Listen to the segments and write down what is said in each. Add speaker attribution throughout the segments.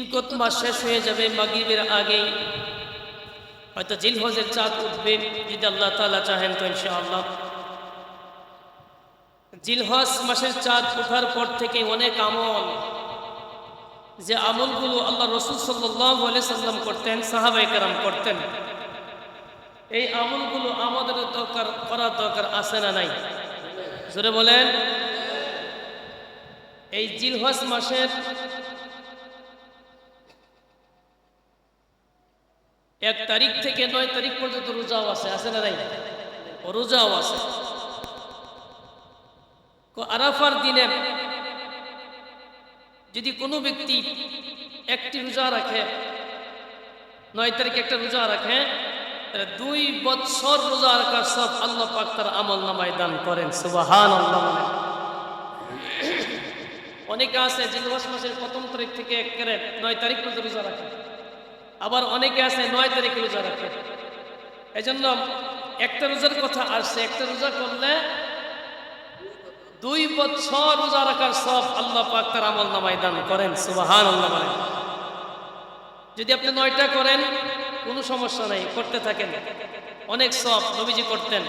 Speaker 1: জিলকত মাস শেষ হয়ে যাবে মাগরিবের আগেই, হয়তো জিলহজের চাঁদ উঠবে যদি আল্লাহ তাআলা চাহেন তো ইনশাআল্লাহ। জিলহজ মাসের চাঁদ ওঠার পর থেকে অনেক আমল, যে আমলগুলো আল্লাহ রসুল সাল্লাল্লাহু আলাইহি সাল্লাম করতেন, সাহাবায়ে কেরাম করতেন, এই আমলগুলো আমাদের করার দরকার আছে না নাই? জোরে বলেন। এই জিলহজ মাসের 1 তারিখ থেকে 9 তারিখ পর্যন্ত রোজাও আছে না নাই? রোজাও আছে। আরাফার দিনে যদি কোনো ব্যক্তি একটি রোজা রাখে, 9 তারিখে একটা রোজা রাখে, 2 বছর রোজা রাখার সব আল্লাহ পাক তার আমল নামায় দান করেন। সুবহানাল্লাহ। অনেকে আছে জিলহজ মাসের 1ম তারিখ থেকে 9 তারিখ পর্যন্ত রোজা রাখে, আবার অনেকে আছে 9 তারিখে রোজা রাখে। এই জন্য একটা রোজার কথা আসছে, একটা রোজা করলে 2 বছর রোজা রাখার সব আল্লাহ পাক তার আমল নামায় দান করেন। সুবহানাল্লাহ। যদি আপনি 9টা করেন কোনো সমস্যা নাই, করতে থাকেন, অনেক সব নবীজি করতেন।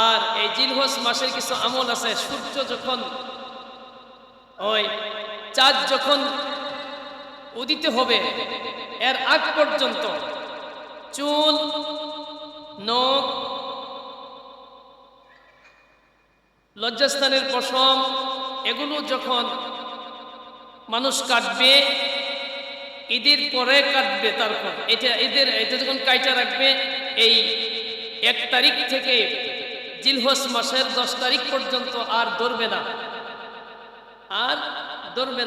Speaker 1: আর এই জিলহজ মাসের কিছু আমল আছে, সূর্য যখন চাঁদ যখন উদিত হবে এর আগ পর্যন্ত চুল, নখ, লজ্জাস্থানের পশম এগুলো যখন মানুষ কাটবে, ঈদের পরে কাটবে, তারপর এটা যখন কাইটা রাখবে, এই 1 তারিখ থেকে জিলহজ মাসের 10 তারিখ পর্যন্ত আর ধরবে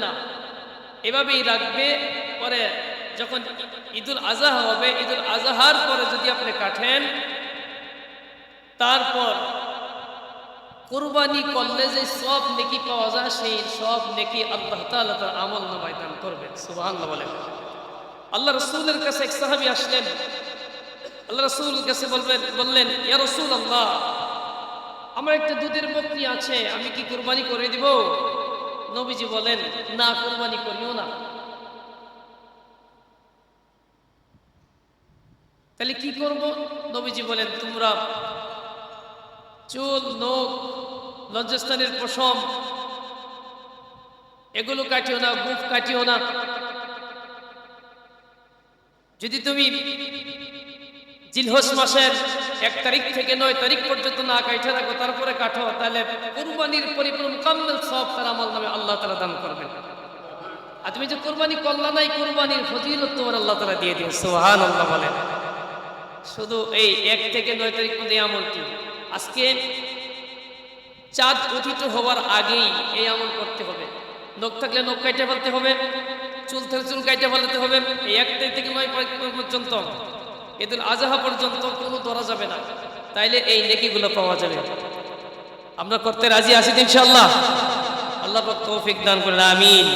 Speaker 1: না, এভাবেই রাখবে। পরে যখন ঈদুল আজহা হবে, ঈদুল আজহার পরে যদি আপনি কাটেন, তারপর কুরবানি করলে যে সব নেকি পাওয়া যায়, সেই সব নেকি আল্লাহ তাআলা তার আমল নামায় দান করবেন। সুবহানাল্লাহ বলেন। আল্লাহ রাসূলের কাছে এক সাহাবী আসলেন, আল্লাহ রাসূলের কাছে বললেন, ইয়া রাসূলুল্লাহ, আমার একটা দুধের বকরি আছে, আমি কি কুরবানি করে দিব? নবীজি বলেন, না, কুরবানি করিও না। তাহলে কি করব? নবীজি বলেন, তোমরা চুল, নখ, লজ্জাস্থানের পশম এগুলো কাটিও না, গোঁফ কাটিও না। যদি তুমি জিলহজ মাসের 1 তারিখ থেকে 9 তারিখ পর্যন্ত না কাইটা রাখো, তারপরে কাটো, তাহলে কুরবানির পরিপূর্ণ কাম্মেল সব তার আমল নামে আল্লাহ তাআলা দান করবেন। আর তুমি যে কুরবানি করলা নাই, কুরবানির ফজিলত তোমার আল্লাহ তাআলা দিয়ে দিবেন। সুবহানাল্লাহ বলেন। শুধু এই 1 থেকে 9 তারিখ পর্যন্ত এই আমলটি, আজকে চাঁদ উদিত হওয়ার আগেই এই আমল করতে হবে। নখ থাকলে নখ কাইটা ফেলতে হবে, চুল থাকলে চুল কাইটা ফেলতে হবে। এই 1 তারিখ থেকে 9 তারিখ পর্যন্ত, ঈদুল আজহা পর্যন্ত কোনো ধরা যাবে না, তাইলে এই নেকিগুলো পাওয়া যাবে। আমরা করতে রাজি আছি ইনশাআল্লাহ। আল্লাহ পাক তৌফিক দান করেন, আমিন।